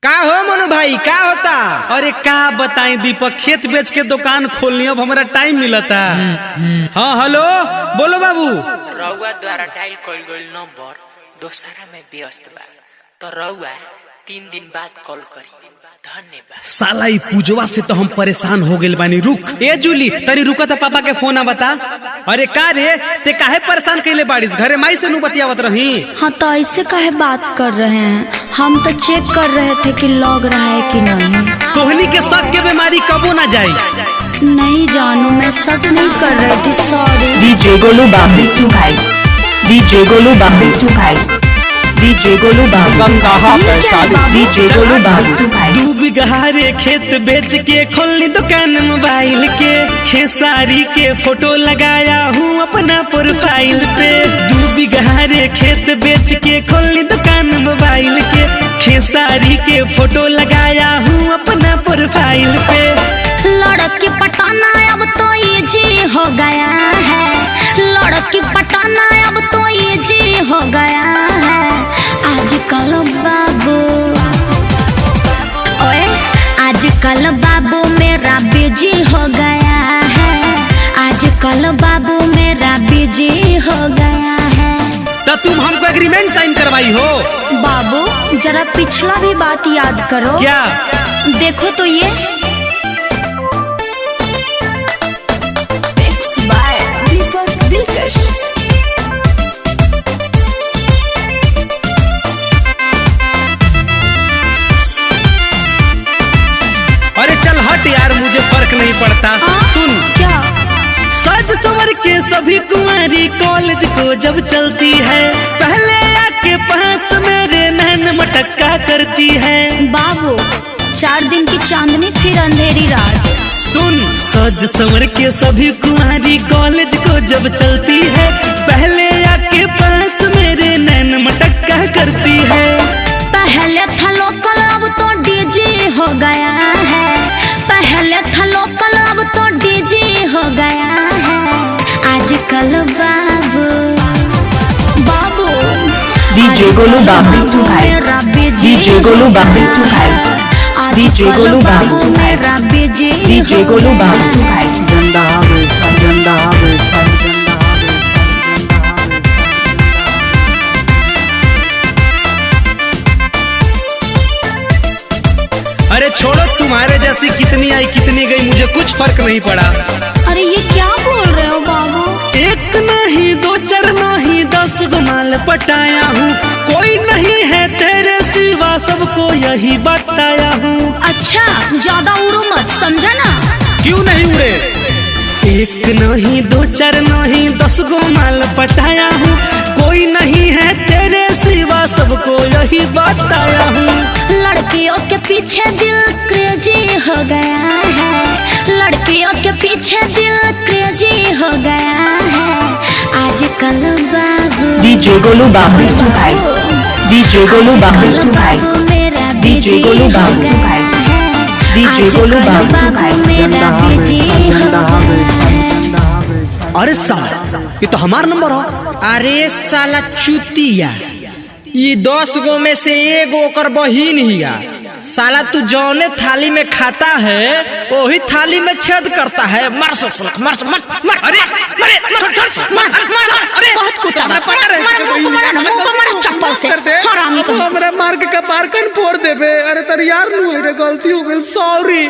का हो मनु भाई, का होता? अरे का बताएं दीपक, खेत बेच के दुकान खोलनी, अब हमारा टाइम मिलता। हाँ हेलो, बोलो बाबू। रउआ द्वारा डायल कइल गइल नंबर दोसरा में व्यस्त बा, तो रउआ 3 दिन बाद कॉल करी। धन्यवाद। साला ई पूजवा से तो हम परेशान हो गए बानी। रुक ए जूली, तरी रुका था, पापा के फोन आ बता। अरे का रे, ते काहे परेशान कैले बाड़ीस? घरे माई से नु बतियावत रही। हाँ तो ऐसे काहे बात कर रहे हैं? हम तो चेक कर रहे थे कि लग रहा है कि नहीं। तोहनी के शक के बीमारी कबो ना जाई। नहीं जानू, मैं शक नहीं कर रही थी, सॉरी। डीजे गोलू बाबू टू भाई, डीजे गोलू बाबू टू भाई, डीजे गोलू बाबू, डीजे गोलू बाबू टू भाई। 2 बीघा रे खेत बेच के खोलनी दुकान मोबाइल के, खेसारी के फोटो लगाया हूँ अपना प्रोफाइल पे। 2 बीघा रे खेत बेच के खोलनी दुकान मोबाइल के, खेसारी के फोटो लगाया हूँ अपना प्रोफाइल पे। लड़की पटाना अब तो इजी हो गया है, लड़की पटाना अब तो इजी हो गया है। आजकल बाबू, ओए आजकल बाबू मेरा बिजी हो गया है, आजकल बाबू मेरा बिजी हो गया है। तो तुम हमको एग्रीमेंट साइन करवाई हो? बाबू जरा पिछला भी बात याद करो। क्या? देखो तो ये दिलकश। अरे चल हट यार, मुझे फर्क नहीं पड़ता। सुन क्या? सज संवर के सभी कुंवारी कॉलेज को जब चलती है, पहले आके पास मेरे नैन मटक्का करती है। बाबू 4 दिन की चांदनी फिर अंधेरी रात। सुन, सज संवर के सभी कुंवारी कॉलेज को जब चलती है, पहले आके पास मेरे नैन मटक्का करती है। पहले था लोकल अब तो डीजे हो गया है, पहले था लोकल अब तो डीजे हो गया है। आजकल बाबू बाबू डीजे गोलू बाबू टू भाई, डीजे गोलू बाबू टू भाई, डीजे गोलू बाबू टू भाई, डीजे गोलू बाबू टू भाई। झंडा आवे, झंडा आवे, झंडा आवे। अरे छोड़ो, तुम्हारे जैसी कितनी आई कितनी गई, मुझे कुछ फर्क नहीं पड़ा। अरे ये क्या बोल रहे हो बाबू? 1 नहीं 2 4 नहीं 10 गुमाल पटाया हूँ, कोई नहीं है तेरे सिवा, सबको यही बताया हूँ। अच्छा ज्यादा उड़ो मत, समझा ना? क्यों नहीं उड़े? 1 नहीं 2 4 नहीं 10 गुमाल पटाया हूँ, कोई नहीं है तेरे सिवा, सबको यही बताया हूँ। लड़कियों के पीछे दिल क्रेजी हो गया है, लड़कियों के पीछे दिल क्रेजी हो गया है। आजकल बाबू डीजे गोलू बाबू टू भाई, डीजे गोलू बाबू टू भाई, डीजे गोलू बाबू टू भाई, डीजे गोलू बाबू टू भाई। मेरा बिजी हो गया है। अरे साला, ये तो हमारा नंबर हो। अरे साला चुतिया, ये 10 गो में से 1 गो ओकर बहिन हिया। साला तू जौने थाली में खाता है वही थाली में छेद करता है। मार मार मार मार। अरे अरे बहुत कुत्ता है, मारा चप्पल से, हरामी को। हमरा मार के कपार कन फोड़ देबे। अरे तर यार नु रे, गलती हो गई, सॉरी।